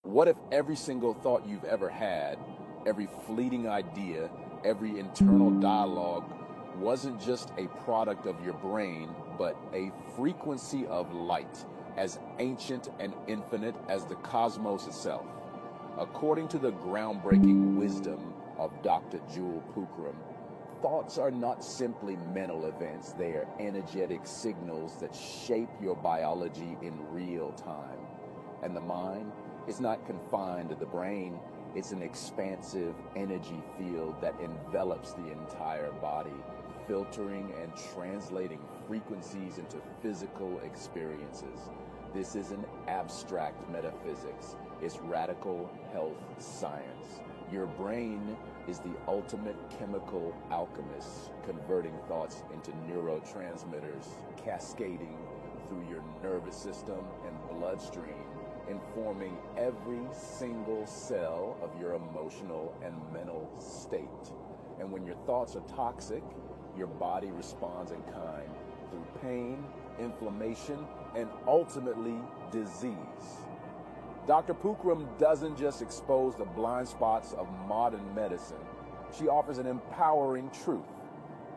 What if every single thought you've ever had, every fleeting idea, every internal dialogue wasn't just a product of your brain, but a frequency of light, as ancient and infinite as the cosmos itself? According to the groundbreaking wisdom of Dr. Pookrum, thoughts are not simply mental events, they are energetic signals that shape your biology in real time. And the mind is not confined to the brain, it's an expansive energy field that envelops the entire body, filtering and translating frequencies into physical experiences. This isn't abstract metaphysics, it's radical health science. Your brain is the ultimate chemical alchemist, converting thoughts into neurotransmitters, cascading through your nervous system and bloodstream, informing every single cell of your emotional and mental state. And when your thoughts are toxic, your body responds in kind through pain, inflammation, and ultimately disease. Dr. Pookrum doesn't just expose the blind spots of modern medicine. She offers an empowering truth.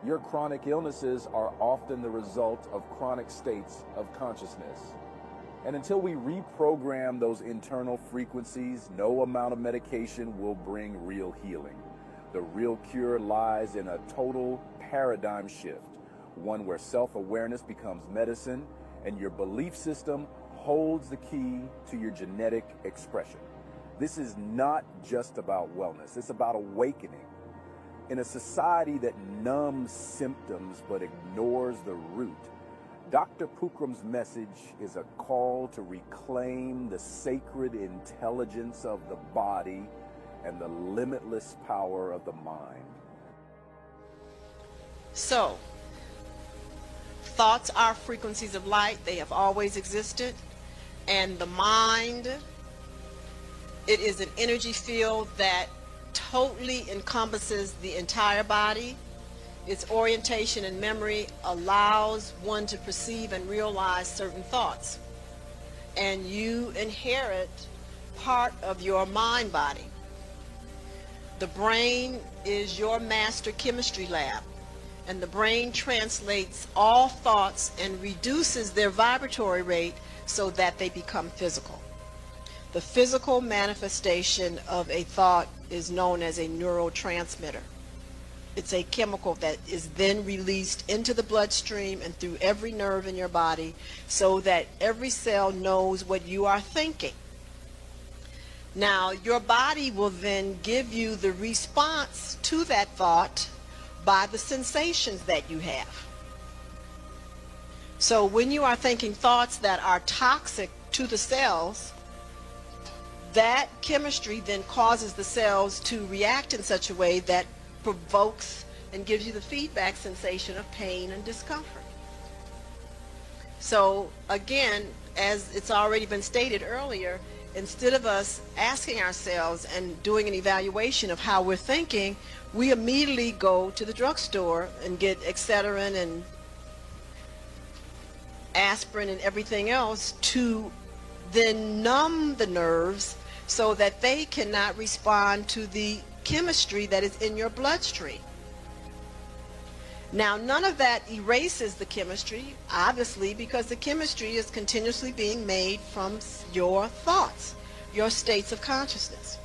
Your chronic illnesses are often the result of chronic states of consciousness. And until we reprogram those internal frequencies, no amount of medication will bring real healing. The real cure lies in a total paradigm shift, one where self-awareness becomes medicine and your belief system holds the key to your genetic expression. This is not just about wellness, it's about awakening. In a society that numbs symptoms but ignores the root, Dr. Pookrum's message is a call to reclaim the sacred intelligence of the body and the limitless power of the mind. So, thoughts are frequencies of light. They have always existed. And the mind, it is an energy field that totally encompasses the entire body. Its orientation and memory allows one to perceive and realize certain thoughts. And you inherit part of your mind body. The brain is your master chemistry lab. And the brain translates all thoughts and reduces their vibratory rate so that they become physical. The physical manifestation of a thought is known as a neurotransmitter. It's a chemical that is then released into the bloodstream and through every nerve in your body so that every cell knows what you are thinking. Now, your body will then give you the response to that thought by the sensations that you have. So when you are thinking thoughts that are toxic to the cells, that chemistry then causes the cells to react in such a way that provokes and gives you the feedback sensation of pain and discomfort. So again, as it's already been stated earlier, instead of us asking ourselves and doing an evaluation of how we're thinking, we immediately go to the drugstore and get Excedrin and aspirin and everything else to then numb the nerves so that they cannot respond to the chemistry that is in your bloodstream. Now, none of that erases the chemistry, obviously, because the chemistry is continuously being made from your thoughts, your states of consciousness.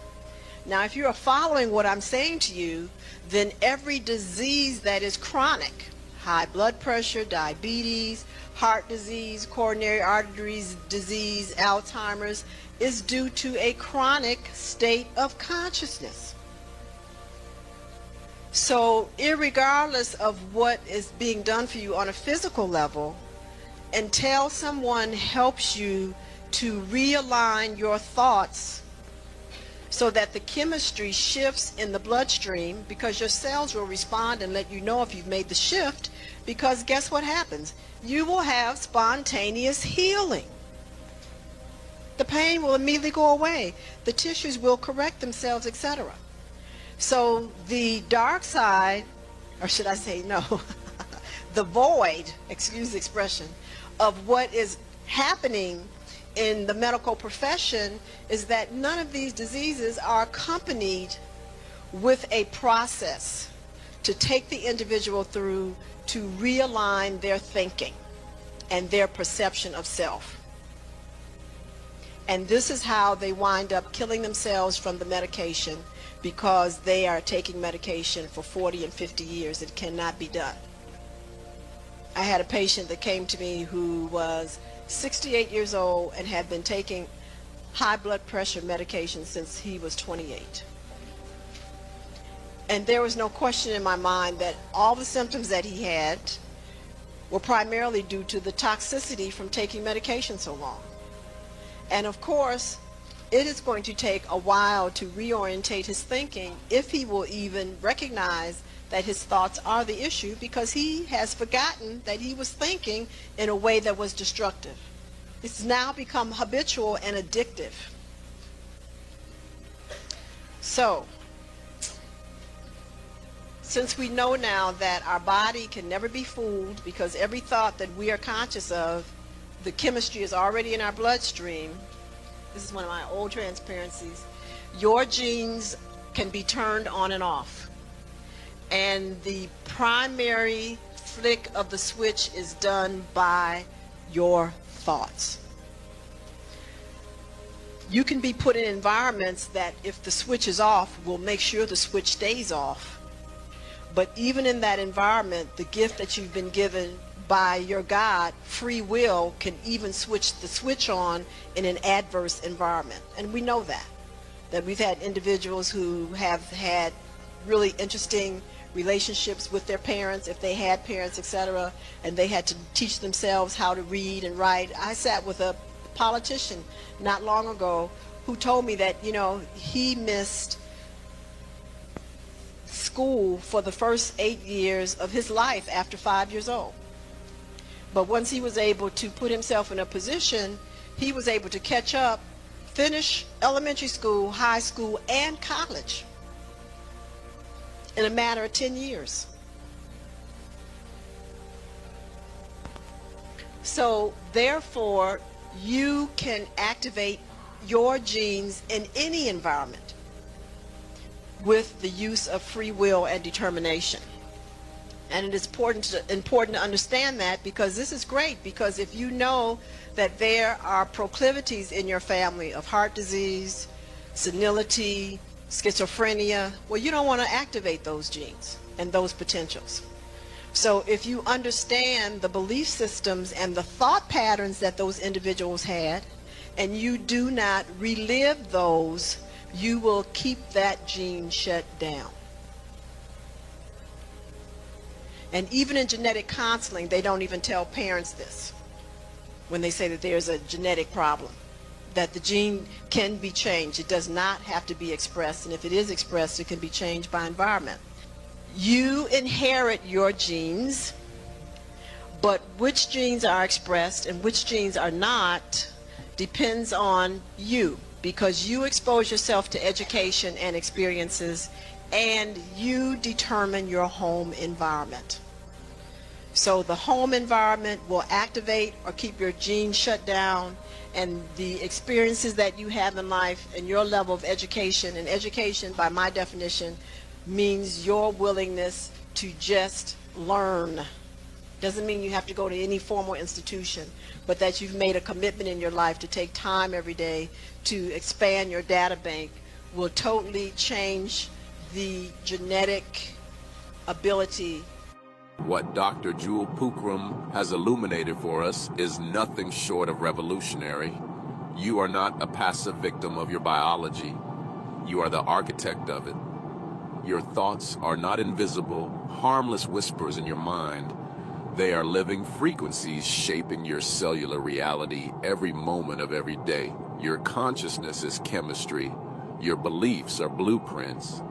Now, if you are following what I'm saying to you, then every disease that is chronic, high blood pressure, diabetes, heart disease, coronary arteries disease, Alzheimer's, is due to a chronic state of consciousness. So, irregardless of what is being done for you on a physical level, until someone helps you to realign your thoughts so that the chemistry shifts in the bloodstream, because your cells will respond and let you know if you've made the shift, because guess what happens? You will have spontaneous healing. The pain will immediately go away. The tissues will correct themselves, etc. So the dark side, or should I say no, the void, excuse the expression, of what is happening in the medical profession is that none of these diseases are accompanied with a process to take the individual through to realign their thinking and their perception of self. And this is how they wind up killing themselves from the medication, because they are taking medication for 40 and 50 years. It cannot be done. I had a patient that came to me who was 68 years old and had been taking high blood pressure medication since he was 28. And there was no question in my mind that all the symptoms that he had were primarily due to the toxicity from taking medication so long. And of course, it is going to take a while to reorientate his thinking, if he will even recognize that his thoughts are the issue, because he has forgotten that he was thinking in a way that was destructive. It's now become habitual and addictive. So, since we know now that our body can never be fooled, because every thought that we are conscious of, the chemistry is already in our bloodstream. This is one of my old transparencies. Your genes can be turned on and off. And the primary flick of the switch is done by your thoughts. You can be put in environments that, if the switch is off, will make sure the switch stays off. But even in that environment, the gift that you've been given by your God, free will, can even switch the switch on in an adverse environment. And we know that we've had individuals who have had really interesting relationships with their parents, if they had parents, etc., and they had to teach themselves how to read and write. I sat with a politician not long ago who told me that, he missed school for the first 8 years of his life after 5 years old. But once he was able to put himself in a position, he was able to catch up, finish elementary school, high school, and college in a matter of 10 years. So therefore, you can activate your genes in any environment with the use of free will and determination. And it is important to understand that, because this is great, because if you know that there are proclivities in your family of heart disease, senility, schizophrenia, well, you don't want to activate those genes and those potentials. So if you understand the belief systems and the thought patterns that those individuals had, and you do not relive those, you will keep that gene shut down. And even in genetic counseling, they don't even tell parents this when they say that there's a genetic problem, that the gene can be changed. It does not have to be expressed, and if it is expressed, it can be changed by environment. You inherit your genes, but which genes are expressed and which genes are not depends on you, because you expose yourself to education and experiences, and you determine your home environment. So the home environment will activate or keep your genes shut down, and the experiences that you have in life and your level of education, and education by my definition means your willingness to just learn. Doesn't mean you have to go to any formal institution, but that you've made a commitment in your life to take time every day to expand your data bank will totally change the genetic ability. What Dr. Jewel Pookrum has illuminated for us is nothing short of revolutionary. You are not a passive victim of your biology. You are the architect of it. Your thoughts are not invisible, harmless whispers in your mind. They are living frequencies shaping your cellular reality every moment of every day. Your consciousness is chemistry. Your beliefs are blueprints.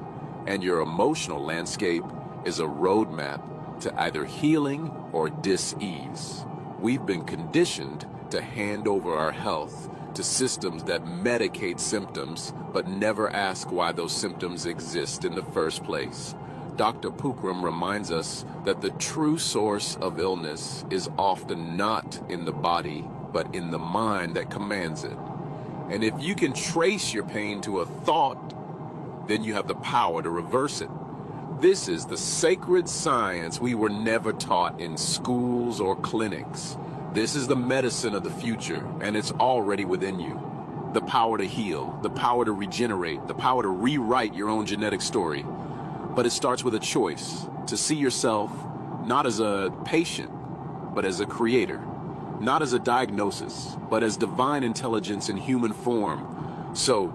And your emotional landscape is a roadmap to either healing or dis-ease. We've been conditioned to hand over our health to systems that medicate symptoms, but never ask why those symptoms exist in the first place. Dr. Pookrum reminds us that the true source of illness is often not in the body, but in the mind that commands it. And if you can trace your pain to a thought, then you have the power to reverse it. This is the sacred science we were never taught in schools or clinics. This is the medicine of the future, and it's already within you. The power to heal, the power to regenerate, the power to rewrite your own genetic story. But it starts with a choice to see yourself not as a patient, but as a creator. Not as a diagnosis, but as divine intelligence in human form. So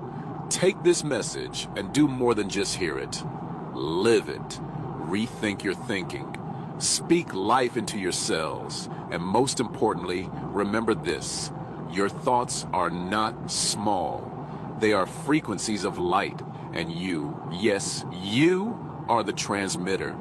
take this message and do more than just hear it. Live it. Rethink your thinking. Speak life into your cells. And most importantly, remember this. Your thoughts are not small. They are frequencies of light. And you, yes, you are the transmitter.